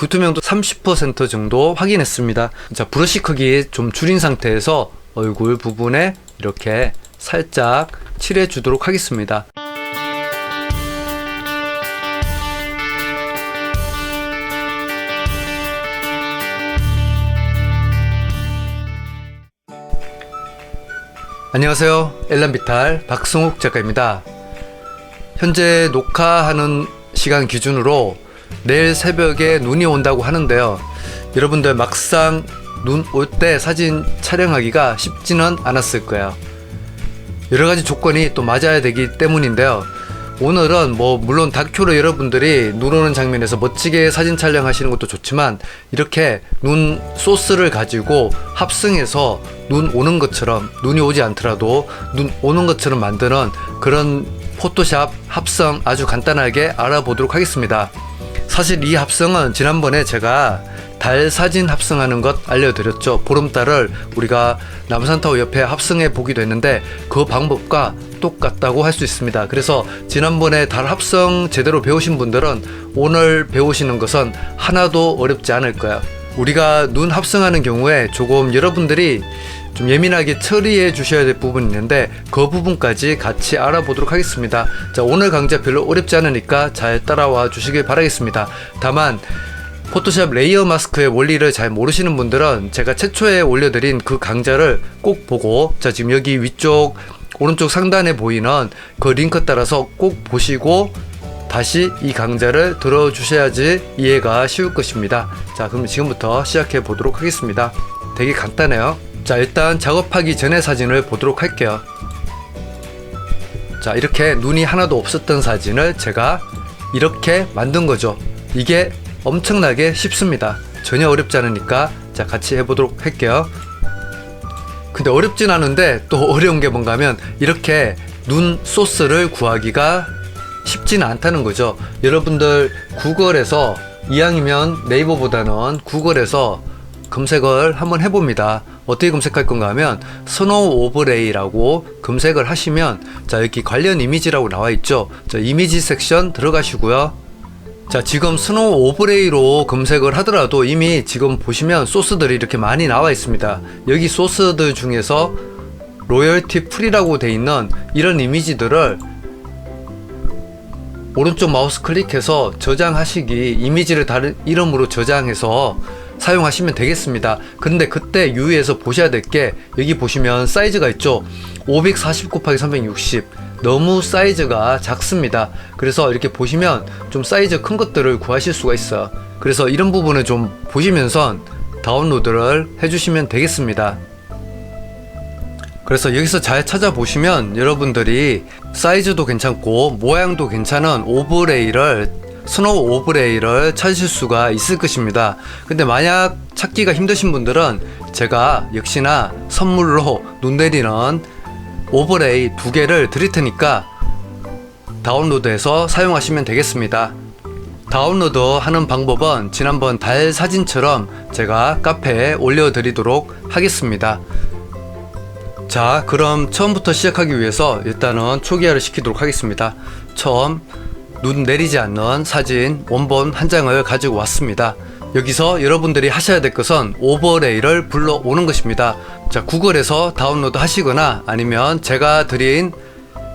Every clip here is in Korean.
불투명도 30% 정도 확인했습니다. 자, 브러쉬 크기 좀 줄인 상태에서 얼굴 부분에 이렇게 살짝 칠해 주도록 하겠습니다. 안녕하세요. 엘란비탈 박승욱 작가입니다. 현재 녹화하는 시간 기준으로 내일 새벽에 눈이 온다고 하는데요. 여러분들 막상 눈 올 때 사진 촬영하기가 쉽지는 않았을 거예요. 여러가지 조건이 또 맞아야 되기 때문인데요. 오늘은 물론 다큐로 여러분들이 눈 오는 장면에서 멋지게 사진 촬영하시는 것도 좋지만 이렇게 눈 소스를 가지고 합성해서 눈 오는 것처럼, 눈이 오지 않더라도 눈 오는 것처럼 만드는 그런 포토샵 합성 아주 간단하게 알아보도록 하겠습니다. 사실 이 합성은 지난번에 제가 달 사진 합성하는 것 알려드렸죠. 보름달을 우리가 남산타워 옆에 합성해 보기도 했는데 그 방법과 똑같다고 할 수 있습니다. 그래서 지난번에 달 합성 제대로 배우신 분들은 오늘 배우시는 것은 하나도 어렵지 않을 거예요. 우리가 눈 합성하는 경우에 조금 여러분들이 좀 예민하게 처리해 주셔야 될 부분이 있는데 그 부분까지 같이 알아보도록 하겠습니다. 자, 오늘 강좌 별로 어렵지 않으니까 잘 따라와 주시길 바라겠습니다. 다만 포토샵 레이어 마스크의 원리를 잘 모르시는 분들은 제가 최초에 올려드린 그 강좌를 꼭 보고, 자, 지금 여기 위쪽 오른쪽 상단에 보이는 그 링크 따라서 꼭 보시고 다시 이 강좌를 들어주셔야지 이해가 쉬울 것입니다. 자, 그럼 지금부터 시작해 보도록 하겠습니다. 되게 간단해요. 자, 일단 작업하기 전에 사진을 보도록 할게요. 자, 이렇게 눈이 하나도 없었던 사진을 제가 이렇게 만든 거죠. 이게 엄청나게 쉽습니다. 전혀 어렵지 않으니까 자, 같이 해보도록 할게요. 근데 어렵진 않은데 또 어려운 게 뭔가 하면 이렇게 눈 소스를 구하기가 쉽지는 않다는 거죠. 여러분들 구글에서 이왕이면 네이버보다는 구글에서 검색을 한번 해봅니다. 어떻게 검색할 건가 하면 스노우 오브레이라고 검색을 하시면 자, 여기 관련 이미지라고 나와 있죠. 자, 이미지 섹션 들어가시고요. 자, 지금 스노우 오브레이로 검색을 하더라도 이미 지금 보시면 소스들이 이렇게 많이 나와 있습니다. 여기 소스들 중에서 로열티 프리라고 돼 있는 이런 이미지들을 오른쪽 마우스 클릭해서 저장하시기, 이미지를 다른 이름으로 저장해서 사용하시면 되겠습니다. 근데 그때 유의해서 보셔야 될 게 여기 보시면 사이즈가 있죠. 540 곱하기 360 너무 사이즈가 작습니다. 그래서 이렇게 보시면 좀 사이즈 큰 것들을 구하실 수가 있어요. 그래서 이런 부분을 좀 보시면서 다운로드를 해주시면 되겠습니다. 그래서 여기서 잘 찾아보시면 여러분들이 사이즈도 괜찮고 모양도 괜찮은 스노우 오브레이를 찾으실 수가 있을 것입니다. 근데 만약 찾기가 힘드신 분들은 제가 역시나 선물로 눈 내리는 오버레이 2개를 드릴 테니까 다운로드해서 사용하시면 되겠습니다. 다운로드 하는 방법은 지난번 달 사진처럼 제가 카페에 올려드리도록 하겠습니다. 자, 그럼 처음부터 시작하기 위해서 일단은 초기화를 시키도록 하겠습니다. 처음 눈 내리지 않는 사진 원본 한 장을 가지고 왔습니다. 여기서 여러분들이 하셔야 될 것은 오버레이를 불러오는 것입니다. 자, 구글에서 다운로드 하시거나 아니면 제가 드린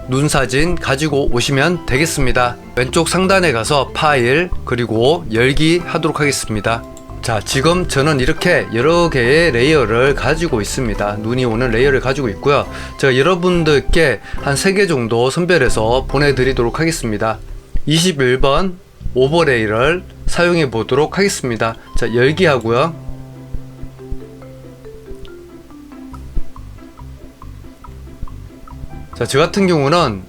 눈 사진 가지고 오시면 되겠습니다. 왼쪽 상단에 가서 파일 그리고 열기 하도록 하겠습니다. 자, 지금 저는 이렇게 여러 개의 레이어를 가지고 있습니다. 눈이 오는 레이어를 가지고 있고요. 제가 여러분들께 한 3개 정도 선별해서 보내드리도록 하겠습니다. 21번 오버레이를 사용해 보도록 하겠습니다. 자, 열기 하고요. 자, 저 같은 경우는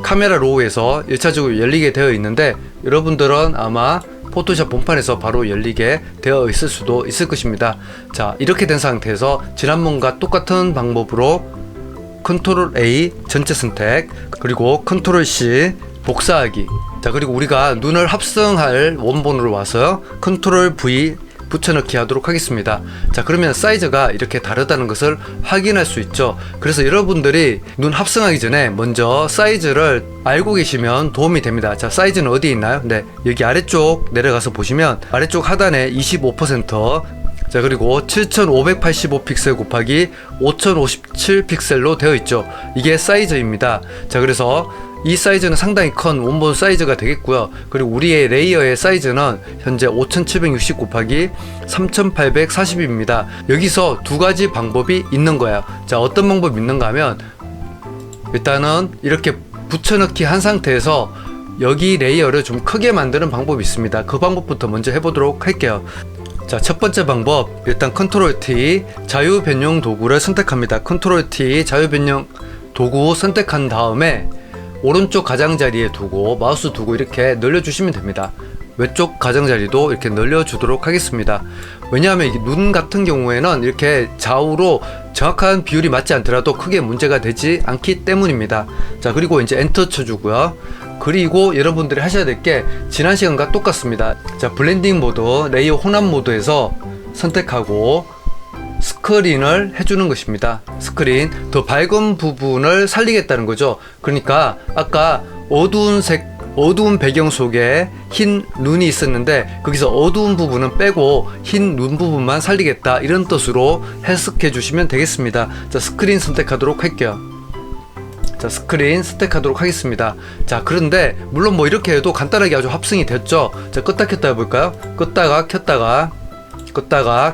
카메라 로우에서 1차적으로 열리게 되어 있는데 여러분들은 아마 포토샵 본판에서 바로 열리게 되어 있을 수도 있을 것입니다. 자, 이렇게 된 상태에서 지난번과 똑같은 방법으로 컨트롤 A 전체 선택 그리고 컨트롤 C 복사하기. 자, 그리고 우리가 눈을 합성할 원본으로 와서 컨트롤 V 붙여넣기 하도록 하겠습니다. 자, 그러면 사이즈가 이렇게 다르다는 것을 확인할 수 있죠. 그래서 여러분들이 눈 합성하기 전에 먼저 사이즈를 알고 계시면 도움이 됩니다. 자, 사이즈는 어디에 있나요? 네, 여기 아래쪽 내려가서 보시면 아래쪽 하단에 25%, 자, 그리고 7585 픽셀 곱하기 5057 픽셀로 되어 있죠. 이게 사이즈입니다. 자, 그래서 이 사이즈는 상당히 큰 원본 사이즈가 되겠고요. 그리고 우리의 레이어의 사이즈는 현재 5760 곱하기 3840입니다. 여기서 두 가지 방법이 있는 거예요. 자, 어떤 방법이 있는가 하면, 일단은 이렇게 붙여넣기 한 상태에서 여기 레이어를 좀 크게 만드는 방법이 있습니다. 그 방법부터 먼저 해보도록 할게요. 자, 첫 번째 방법, 일단 컨트롤 T 자유 변형 도구를 선택합니다. 컨트롤 T 자유 변형 도구 선택한 다음에 오른쪽 가장자리에 두고 마우스 두고 이렇게 늘려주시면 됩니다. 왼쪽 가장자리도 이렇게 늘려주도록 하겠습니다. 왜냐하면 눈 같은 경우에는 이렇게 좌우로 정확한 비율이 맞지 않더라도 크게 문제가 되지 않기 때문입니다. 자, 그리고 이제 엔터 쳐주고요. 그리고 여러분들이 하셔야 될 게 지난 시간과 똑같습니다. 자, 블렌딩 모드 레이어 혼합 모드에서 선택하고 스크린을 해주는 것입니다. 스크린, 더 밝은 부분을 살리겠다는 거죠. 그러니까 아까 어두운 배경 속에 흰 눈이 있었는데 거기서 어두운 부분은 빼고 흰 눈 부분만 살리겠다, 이런 뜻으로 해석해 주시면 되겠습니다. 자, 스크린 선택하도록 할게요. 자, 스크린 선택하도록 하겠습니다. 자, 그런데 물론 뭐 이렇게 해도 간단하게 아주 합성이 됐죠. 자, 껐다 켰다 해볼까요? 껐다가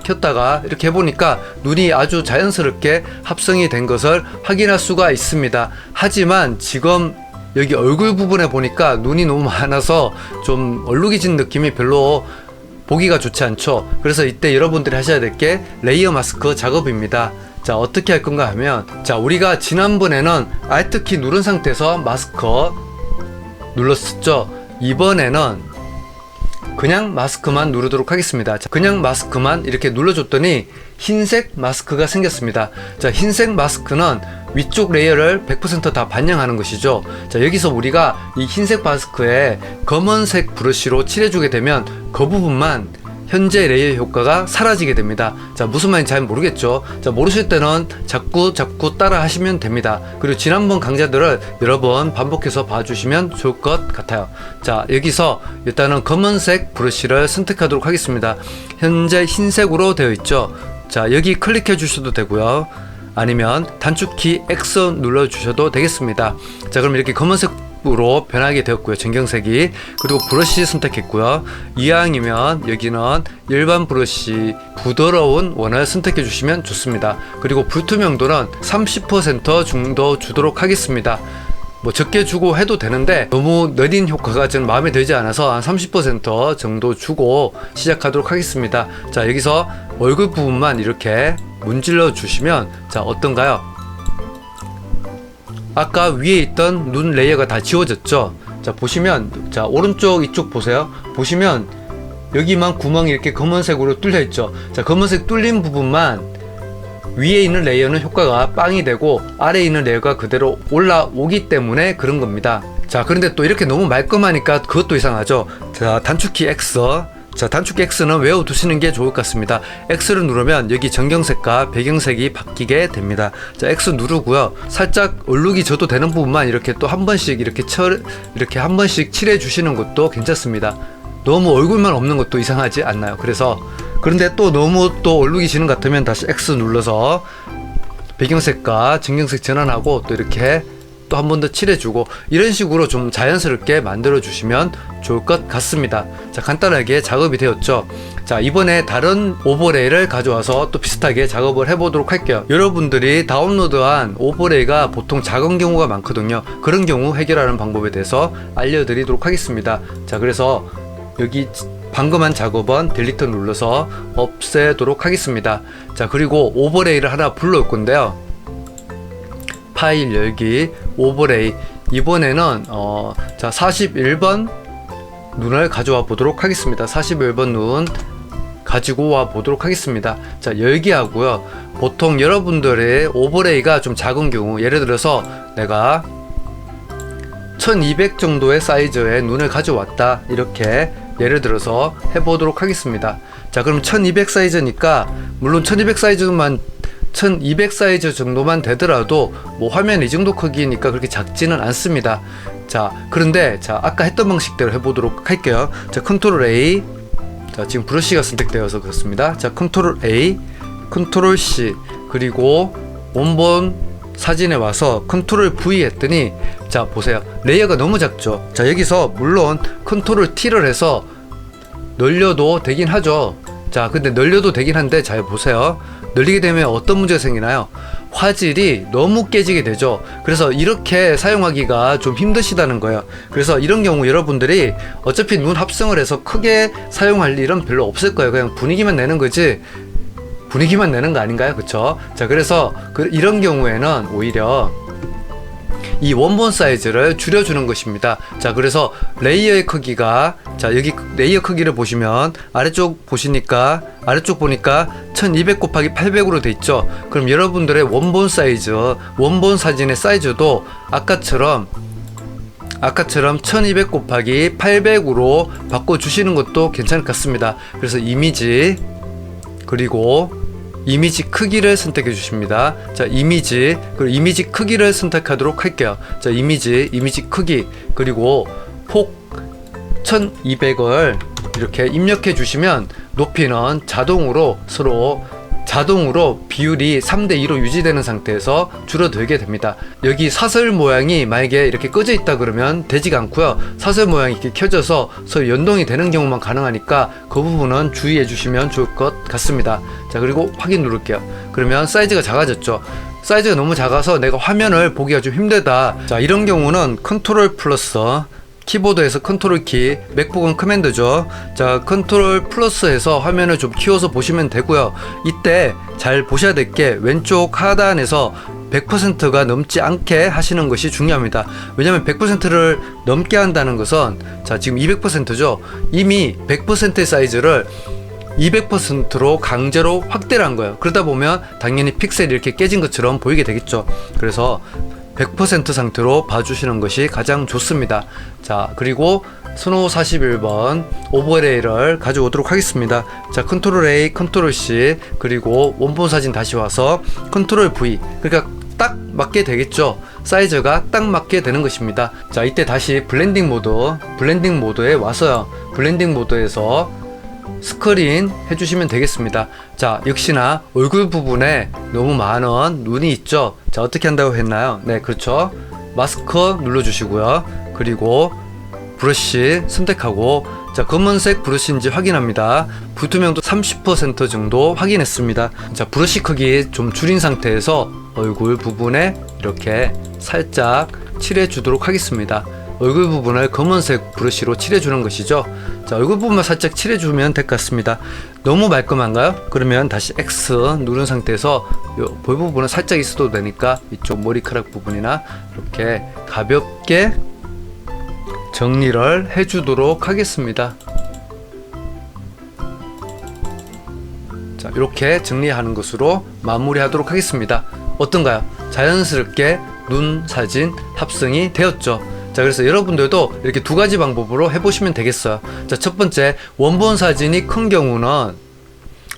켰다가 이렇게 해보니까 눈이 아주 자연스럽게 합성이 된 것을 확인할 수가 있습니다. 하지만 지금 여기 얼굴 부분에 보니까 눈이 너무 많아서 좀 얼룩이진 느낌이 별로 보기가 좋지 않죠. 그래서 이때 여러분들이 하셔야 될 게 레이어 마스크 작업입니다. 자, 어떻게 할 건가 하면, 자, 우리가 지난번에는 Alt키 누른 상태에서 마스크 눌렀었죠. 이번에는 그냥 마스크만 누르도록 하겠습니다. 자, 그냥 마스크만 이렇게 눌러줬더니 흰색 마스크가 생겼습니다. 자, 흰색 마스크는 위쪽 레이어를 100% 다 반영하는 것이죠. 자, 여기서 우리가 이 흰색 마스크에 검은색 브러쉬로 칠해주게 되면 그 부분만 현재 레이어 효과가 사라지게 됩니다. 자, 무슨 말인지 잘 모르겠죠. 자, 모르실 때는 자꾸 따라 하시면 됩니다. 그리고 지난번 강좌들을 여러 번 반복해서 봐주시면 좋을 것 같아요. 자, 여기서 일단은 검은색 브러쉬를 선택하도록 하겠습니다. 현재 흰색으로 되어 있죠. 자, 여기 클릭해 주셔도 되고요. 아니면 단축키 X 눌러 주셔도 되겠습니다. 자, 그럼 이렇게 검은색으로 변하게 되었고요. 전경색이. 그리고 브러쉬 선택했고요. 이왕이면 여기는 일반 브러쉬 부드러운 원을 선택해 주시면 좋습니다. 그리고 불투명도는 30% 정도 주도록 하겠습니다. 뭐 적게 주고 해도 되는데 너무 느린 효과가 저는 마음에 들지 않아서 한 30% 정도 주고 시작하도록 하겠습니다. 자, 여기서 얼굴 부분만 이렇게 문질러 주시면, 자, 어떤가요? 아까 위에 있던 눈 레이어가 다 지워졌죠. 자, 보시면, 자, 오른쪽 이쪽 보세요. 보시면 여기만 구멍이 이렇게 검은색으로 뚫려 있죠. 자, 검은색 뚫린 부분만 위에 있는 레이어는 효과가 빵이 되고 아래에 있는 레이어가 그대로 올라오기 때문에 그런 겁니다. 자, 그런데 또 이렇게 너무 말끔하니까 그것도 이상하죠. 자, 단축키 X. 자, 단축키 X는 외워두시는 게 좋을 것 같습니다. X를 누르면 여기 전경색과 배경색이 바뀌게 됩니다. 자, X 누르고요. 살짝 얼룩이 져도 되는 부분만 이렇게 또 한 번씩 이렇게 한 번씩 칠해 주시는 것도 괜찮습니다. 너무 얼굴만 없는 것도 이상하지 않나요? 그런데 또 너무 또 얼룩이 지는 것 같으면 다시 X 눌러서 배경색과 전경색 전환하고 또 이렇게 또 한 번 더 칠해주고, 이런 식으로 좀 자연스럽게 만들어 주시면 좋을 것 같습니다. 자, 간단하게 작업이 되었죠. 자, 이번에 다른 오버레이를 가져와서 또 비슷하게 작업을 해보도록 할게요. 여러분들이 다운로드한 오버레이가 보통 작은 경우가 많거든요. 그런 경우 해결하는 방법에 대해서 알려드리도록 하겠습니다. 자, 그래서 여기 방금 한 작업은 딜리트 눌러서 없애도록 하겠습니다. 자, 그리고 오버레이를 하나 불러올 건데요. 파일 열기, 오버레이. 이번에는 자, 41번 눈을 가져와 보도록 하겠습니다. 41번 눈 가지고 와 보도록 하겠습니다. 자, 열기 하고요. 보통 여러분들의 오버레이가 좀 작은 경우, 예를 들어서 내가 1200 정도의 사이즈의 눈을 가져왔다, 이렇게 예를 들어서 해보도록 하겠습니다. 자, 그럼 1200 사이즈니까 물론 1200 사이즈 정도만 되더라도 뭐 화면 이 정도 크기니까 그렇게 작지는 않습니다. 자, 그런데 자, 아까 했던 방식대로 해보도록 할게요. 자, 컨트롤 A. 자, 지금 브러쉬가 선택되어서 그렇습니다. 자, 컨트롤 A, 컨트롤 C, 그리고 원본 사진에 와서 컨트롤 V 했더니 자, 보세요. 레이어가 너무 작죠. 자, 여기서 물론 컨트롤 T를 해서 늘려도 되긴 하죠. 자, 근데 늘려도 되긴 한데 잘 보세요. 늘리게 되면 어떤 문제가 생기나요? 화질이 너무 깨지게 되죠. 그래서 이렇게 사용하기가 좀 힘드시다는 거예요. 그래서 이런 경우 여러분들이 어차피 눈 합성을 해서 크게 사용할 일은 별로 없을 거예요. 그냥 분위기만 내는 거지, 분위기만 내는 거 아닌가요? 그쵸? 자, 그래서 이런 경우에는 오히려 이 원본 사이즈를 줄여주는 것입니다. 자, 그래서 레이어의 크기가, 자, 여기 레이어 크기를 보시면 아래쪽 보니까 1200 곱하기 800으로 돼 있죠. 그럼 여러분들의 원본 사이즈, 원본 사진의 사이즈도 아까처럼 1200 곱하기 800으로 바꿔주시는 것도 괜찮을 것 같습니다. 그래서 이미지, 그리고 이미지 크기를 선택해 주십니다. 자, 이미지, 그리고 이미지 크기를 선택하도록 할게요. 자, 이미지 크기, 그리고 폭 1200을 이렇게 입력해 주시면 높이는 자동으로 비율이 3대2로 유지되는 상태에서 줄어들게 됩니다. 여기 사설 모양이 만약에 이렇게 꺼져 있다 그러면 되지가 않고요. 사설 모양이 이렇게 켜져서 서로 연동이 되는 경우만 가능하니까 그 부분은 주의해 주시면 좋을 것 같습니다. 자, 그리고 확인 누를게요. 그러면 사이즈가 작아졌죠. 사이즈가 너무 작아서 내가 화면을 보기가 좀 힘들다. 자, 이런 경우는 컨트롤 플러스, 키보드에서 컨트롤 키, 맥북은 커맨드죠. 자, 컨트롤 플러스 해서 화면을 좀 키워서 보시면 되고요. 이때 잘 보셔야 될 게 왼쪽 하단에서 100%가 넘지 않게 하시는 것이 중요합니다. 왜냐면 100%를 넘게 한다는 것은, 자, 지금 200%죠. 이미 100%의 사이즈를 200%로 강제로 확대를 한 거예요. 그러다 보면 당연히 픽셀이 이렇게 깨진 것처럼 보이게 되겠죠. 그래서 100% 상태로 봐주시는 것이 가장 좋습니다. 자, 그리고 스노우 41번 오버레이를 가져오도록 하겠습니다. 자, 컨트롤 A, 컨트롤 C, 그리고 원본 사진 다시 와서 컨트롤 V. 그러니까 딱 맞게 되겠죠. 사이즈가 딱 맞게 되는 것입니다. 자, 이때 다시 블렌딩 모드에 와서요. 블렌딩 모드에서 스크린 해주시면 되겠습니다. 자, 역시나 얼굴 부분에 너무 많은 눈이 있죠. 자, 어떻게 한다고 했나요? 네, 그렇죠. 마스크 눌러주시고요. 그리고 브러쉬 선택하고, 자, 검은색 브러쉬인지 확인합니다. 불투명도 30% 정도 확인했습니다. 자, 브러쉬 크기 좀 줄인 상태에서 얼굴 부분에 이렇게 살짝 칠해 주도록 하겠습니다. 얼굴 부분을 검은색 브러쉬로 칠해주는 것이죠. 자, 얼굴 부분만 살짝 칠해주면 될 것 같습니다. 너무 말끔한가요? 그러면 다시 X 누른 상태에서 볼 부분은 살짝 있어도 되니까 이쪽 머리카락 부분이나 이렇게 가볍게 정리를 해주도록 하겠습니다. 자, 이렇게 정리하는 것으로 마무리하도록 하겠습니다. 어떤가요? 자연스럽게 눈 사진 합성이 되었죠. 자, 그래서 여러분들도 이렇게 두 가지 방법으로 해보시면 되겠어요. 자, 첫 번째, 원본 사진이 큰 경우는,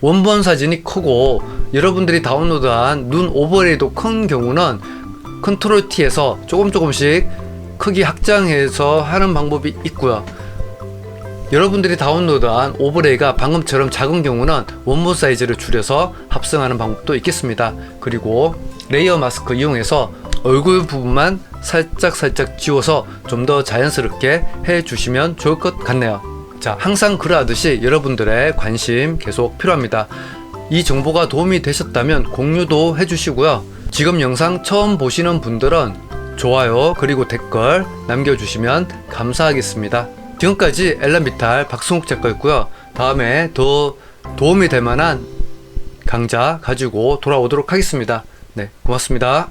원본 사진이 크고 여러분들이 다운로드한 눈 오버레이도 큰 경우는 컨트롤 T에서 조금씩 크기 확장해서 하는 방법이 있고요. 여러분들이 다운로드한 오버레이가 방금처럼 작은 경우는 원본 사이즈를 줄여서 합성하는 방법도 있겠습니다. 그리고 레이어 마스크 이용해서 얼굴 부분만 살짝 지워서 좀 더 자연스럽게 해주시면 좋을 것 같네요. 자, 항상 그러하듯이 여러분들의 관심 계속 필요합니다. 이 정보가 도움이 되셨다면 공유도 해주시고요. 지금 영상 처음 보시는 분들은 좋아요 그리고 댓글 남겨주시면 감사하겠습니다. 지금까지 엘란비탈 박승욱 작가였고요. 다음에 더 도움이 될 만한 강좌 가지고 돌아오도록 하겠습니다. 네, 고맙습니다.